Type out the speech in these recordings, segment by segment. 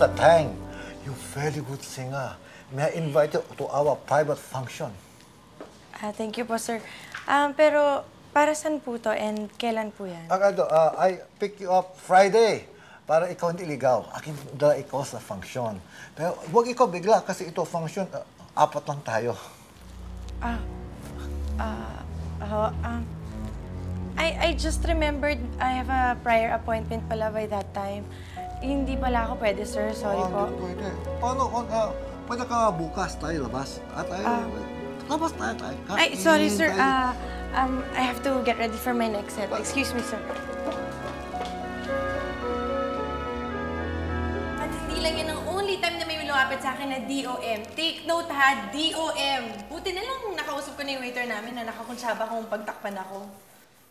the time. You're very good singer. May I invite you to our private function? Thank you po, sir. Pero para saan po to and kailan po yan? I pick you up Friday para ikaw hindi ligaw. Akin dala ikaw sa function. Pero huwag ikaw bigla kasi ito function, apat lang tayo. I just remembered I have a prior appointment pala by that time. Hindi pala ako pwede, sir. Sorry po. Hindi pwede. Paano kung pwede ka bukas tayo labas? At labas tayo. Ay, sorry, sir. I have to get ready for my next set. Excuse me, sir. At hindi lang yan ang only time na may lumapit sa akin na DOM. Take note ha, DOM. Buti na lang nakausap ko na yung waiter namin na nakakunsyaba kung pagtakpan ako.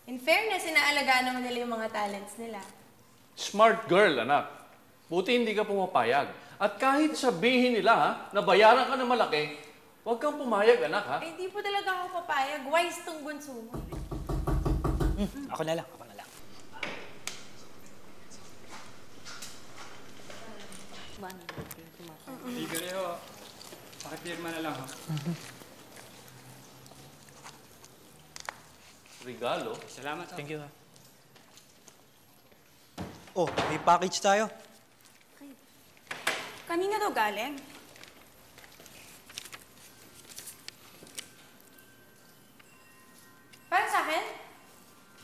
In fairness, inaalagaan naman nila yung mga talents nila. Smart girl, anak. Buti hindi ka pumapayag. At kahit sabihin nila ha, na bayaran ka na malaki, huwag kang pumayag, anak, ha? Eh, di po talaga ako papayag. Wise tong bunso mo. Ako na lang. Hindi ka rin ho. Pakipirma na lang ho. Regalo? Salamat ho. Thank you, ha. Oh, may package tayo. Kanina daw galing? Para sa akin?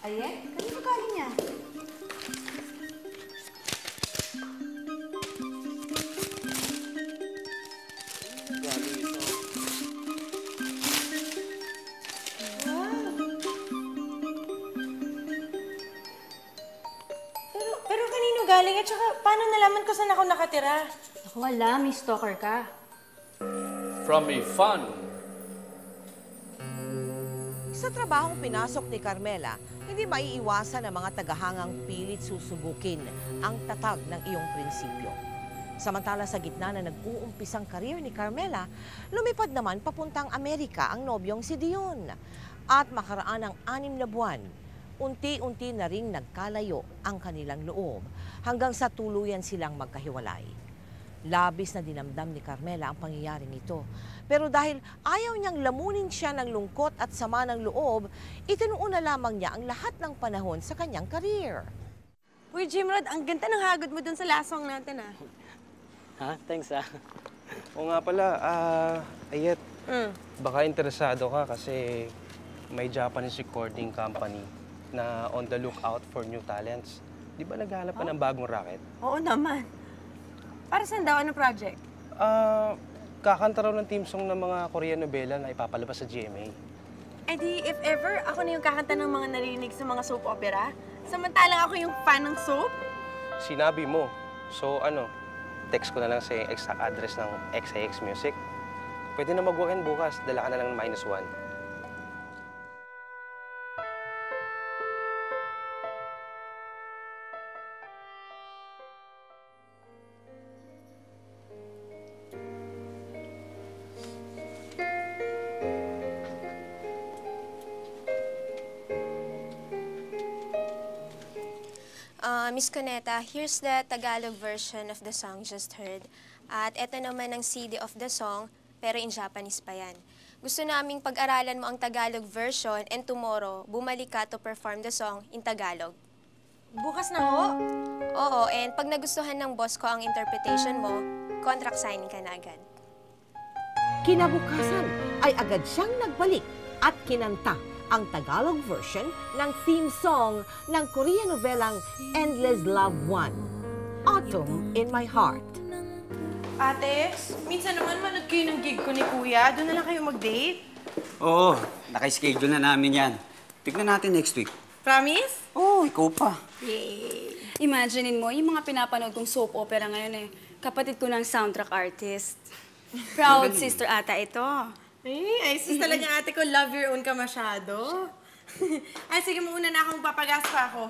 Aye? Kanina galing niya? Pero kanino galing? At saka, paano nalaman ko saan ako nakatira? Ako wala, may stalker ka. From a fun. Sa trabahong pinasok ni Carmela, hindi maiiwasan ang mga tagahangang pilit susubukin ang tatag ng iyong prinsipyo. Samantala sa gitna na nag-uumpisang karir ni Carmela, lumipad naman papuntang Amerika ang nobyong si Dion. At makaraan ng 6 na buwan, unti-unti na ring nagkalayo ang kanilang loob hanggang sa tuluyan silang magkahiwalay. Labis na dinamdam ni Carmela ang pangyayaring ito. Pero dahil ayaw niyang lamunin siya ng lungkot at sama ng loob, itinuon na lamang niya ang lahat ng panahon sa kanyang karir. Uy, Jimrod, ang ganda ng hagod mo dun sa last song natin, ah. Ha? Thanks, ha. Oo nga pala, Ayet, baka interesado ka kasi may Japanese recording company na on the lookout for new talents. Di ba naghahanap ka ng bagong racket? Oo naman. Para saan daw? Ano project? Kakanta raw ng theme song ng mga Korean novela na ipapalabas sa GMA. Eh di, if ever, ako na yung kakanta ng mga narinig sa mga soap opera. Samantalang ako yung fan ng soap. Sinabi mo. So text ko na lang sa exact address ng XIX Music. Pwede na mag-walk-in bukas. Dala ka na lang ng -1. Miss Cuneta, here's the Tagalog version of the song just heard. At eto naman ang CD of the song, pero in Japanese pa yan. Gusto naming pag-aralan mo ang Tagalog version and tomorrow, bumalik ka to perform the song in Tagalog. Bukas na ho? Oo, and pag nagustuhan ng boss ko ang interpretation mo, contract signing ka na agad. Kinabukasan ay agad siyang nagbalik at kinanta ang Tagalog version ng theme song ng Korean novelang Endless Love 1, Autumn in My Heart. Ate, minsan naman manood kayo ng gig ko ni Kuya. Doon na lang kayo mag-date. Oo, naka-schedule na namin yan. Tignan natin next week. Promise? Oo, ikaw pa. Yay! Imaginein mo, yung mga pinapanood kong soap opera ngayon kapatid ko ng soundtrack artist. Proud sister ata ito. Ay, sis talaga ate ko, love your own ka masyado. Ay, sige, mauna na akong papagas pa ako.